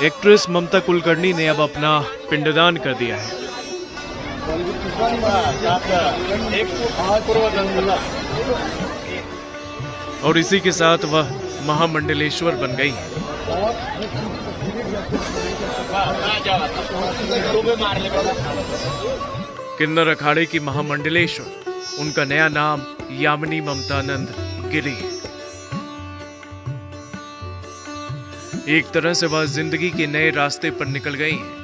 Actress ममता कुलकर्णी ने अब अपना पिंडदान कर दिया है। और इसी के साथ वह महामंडलेश्वर बन गई है। किन्नर अखाड़े की महामंडलेश्वर, उनका नया नाम यामिनी ममतानंद गिरी है। एक तरह से वह जिंदगी के नए रास्ते पर निकल गई हैं।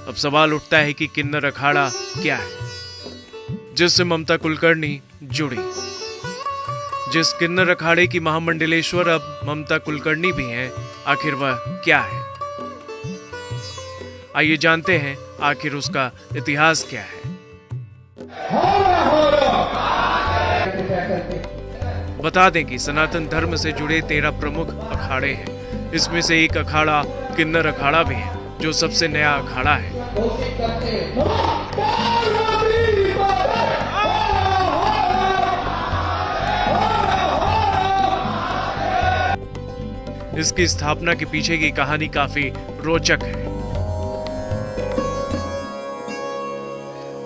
अब सवाल उठता है कि किन्नर अखाड़ा क्या है जिससे ममता कुलकर्णी जुड़ी। जिस किन्नर अखाड़े की महामंडलेश्वर अब ममता कुलकर्णी भी हैं, आखिर वह क्या है? आइए जानते हैं आखिर उसका इतिहास क्या है। बता दें कि सनातन धर्म से जुड़े 13 प्रमुख अखाड़े हैं। इसमें से एक अखाड़ा किन्नर अखाड़ा भी है, जो सबसे नया अखाड़ा है। इसकी स्थापना के पीछे की कहानी काफी रोचक है।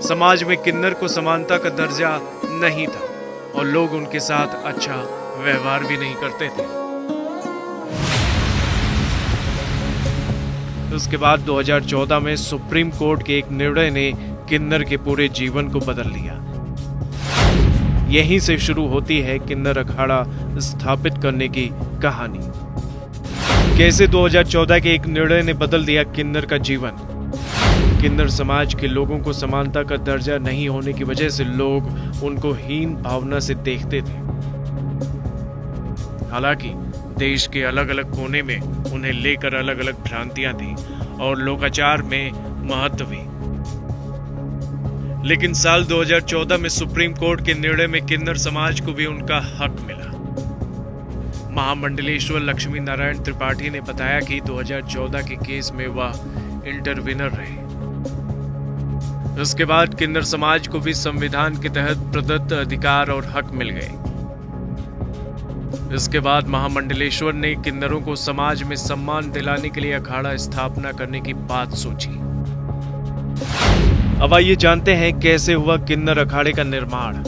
समाज में किन्नर को समानता का दर्जा नहीं था और लोग उनके साथ अच्छा व्यवहार भी नहीं करते थे। उसके बाद 2014 में सुप्रीम कोर्ट के एक निर्णय ने किन्नर के पूरे जीवन को बदल दिया। यहीं से शुरू होती है किन्नर अखाड़ा स्थापित करने की कहानी। कैसे 2014 के एक निर्णय ने बदल दिया किन्नर का जीवन। किन्नर समाज के लोगों को समानता का दर्जा नहीं होने की वजह से लोग उनको हीन भावना से देखते थे। हालांकि देश के अलग अलग कोने में उन्हें लेकर अलग अलग भ्रांतियां थी और लोकाचार में महत्व भी। लेकिन साल 2014 में सुप्रीम कोर्ट के निर्णय में किन्नर समाज को भी उनका हक मिला। महामंडलेश्वर लक्ष्मी नारायण त्रिपाठी ने बताया कि 2014 के केस में वह इंटरविनर रहे। उसके बाद किन्नर समाज को भी संविधान के तहत प्रदत्त अधिकार और हक मिल गए। इसके बाद महामंडलेश्वर ने किन्नरों को समाज में सम्मान दिलाने के लिए अखाड़ा स्थापना करने की बात सोची। अब आइए जानते हैं कैसे हुआ किन्नर अखाड़े का निर्माण।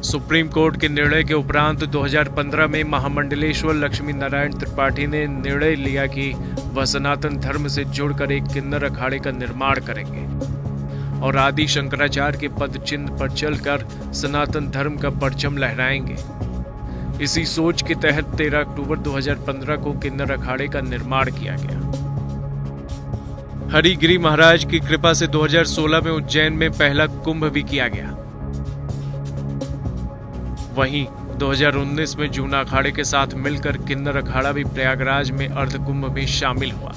सुप्रीम कोर्ट के निर्णय के उपरांत 2015 में महामंडलेश्वर लक्ष्मी नारायण त्रिपाठी ने निर्णय लिया कि वह सनातन धर्म से जुड़कर एक किन्नर अखाड़े का निर्माण करेंगे और आदि शंकराचार्य के पद चिन्ह पर चलकर सनातन धर्म का परचम लहराएंगे। इसी सोच के तहत 13 अक्टूबर 2015 को किन्नर अखाड़े का निर्माण किया गया। हरिगिरी महाराज की कृपा से 2016 में उज्जैन में पहला कुंभ भी किया गया। वहीं 2019 में जूना अखाड़े के साथ मिलकर किन्नर अखाड़ा भी प्रयागराज में अर्ध कुंभ में शामिल हुआ।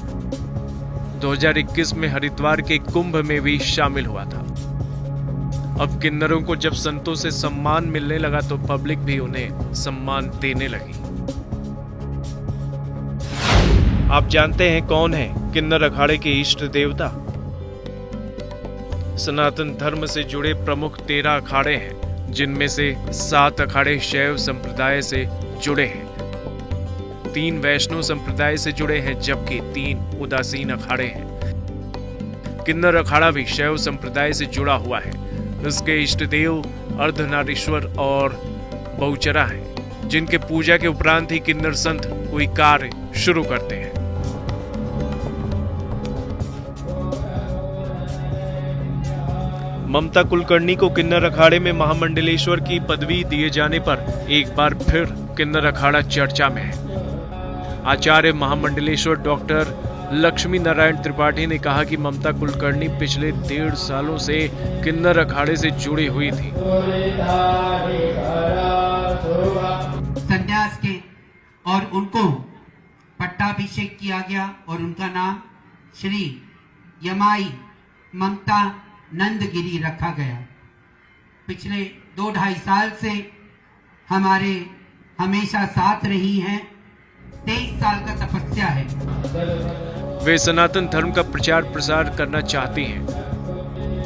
2021 में हरिद्वार के कुंभ में भी शामिल हुआ था। अब किन्नरों को जब संतों से सम्मान मिलने लगा तो पब्लिक भी उन्हें सम्मान देने लगी। आप जानते हैं कौन है किन्नर अखाड़े के इष्ट देवता? सनातन धर्म से जुड़े प्रमुख 13 अखाड़े हैं, जिनमें से 7 अखाड़े शैव संप्रदाय से जुड़े हैं, 3 वैष्णव संप्रदाय से जुड़े हैं, जबकि 3 उदासीन अखाड़े हैं। किन्नर अखाड़ा भी शैव संप्रदाय से जुड़ा हुआ है। इसके इष्ट देव अर्धनारीश्वर और बहुचरा हैं, जिनके पूजा के उपरांत ही किन्नर संत कोई कार्य शुरू करते हैं। ममता कुलकर्णी को किन्नर अखाड़े में महामंडलेश्वर की पदवी दिए जाने पर एक बार फिर किन्नर अखाड़ा चर्चा में है। आचार्य महामंडलेश्वर डॉक्टर लक्ष्मी नारायण त्रिपाठी ने कहा कि ममता कुलकर्णी पिछले 1.5 सालों से किन्नर अखाड़े से जुड़ी हुई थी। संन्यास के और उनको पट्टाभिषेक किया गया और उनका नाम श्री यमाई ममता नंदगिरी रखा गया। पिछले 2-2.5 साल से हमारे हमेशा साथ रही हैं। 23 साल का तपस्या है। वे सनातन धर्म का प्रचार प्रसार करना चाहती हैं।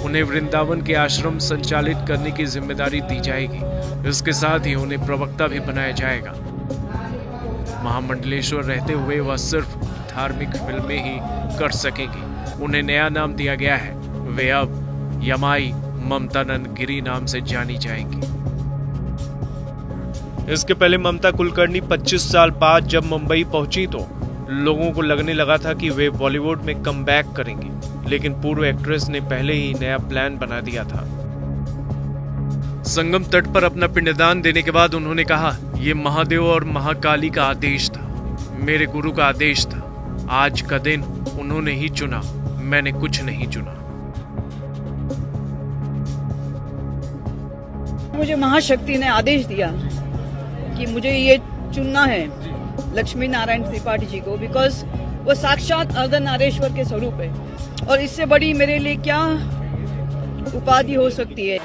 उन्हें वृंदावन के आश्रम संचालित करने की जिम्मेदारी दी जाएगी। इसके साथ ही उन्हें प्रवक्ता भी बनाया जाएगा। महामंडलेश्वर रहते हुए वह सिर्फ धार्मिक फिल्में ही कर सकेंगी। उन्हें नया नाम दिया गया है, वे अब यमाई ममता नंद गिरी नाम से जानी जाएंगी। इसके पहले ममता कुलकर्णी 25 साल बाद जब मुंबई पहुंची तो लोगों को लगने लगा था कि वे बॉलीवुड में कमबैक करेंगी, लेकिन पूर्व एक्ट्रेस ने पहले ही नया प्लान बना दिया था। संगम तट पर अपना पिंडदान देने के बाद उन्होंने कहा, ये महादेव और महाकाली का आदेश था, मेरे गुरु का आदेश था। आज का दिन उन्होंने ही चुना, मैंने कुछ नहीं चुना। मुझे महाशक्ति ने आदेश दिया कि मुझे ये चुनना है लक्ष्मी नारायण त्रिपाठी जी को, बिकॉज वो साक्षात अर्धनारेश्वर के स्वरूप है और इससे बड़ी मेरे लिए क्या उपाधि हो सकती है।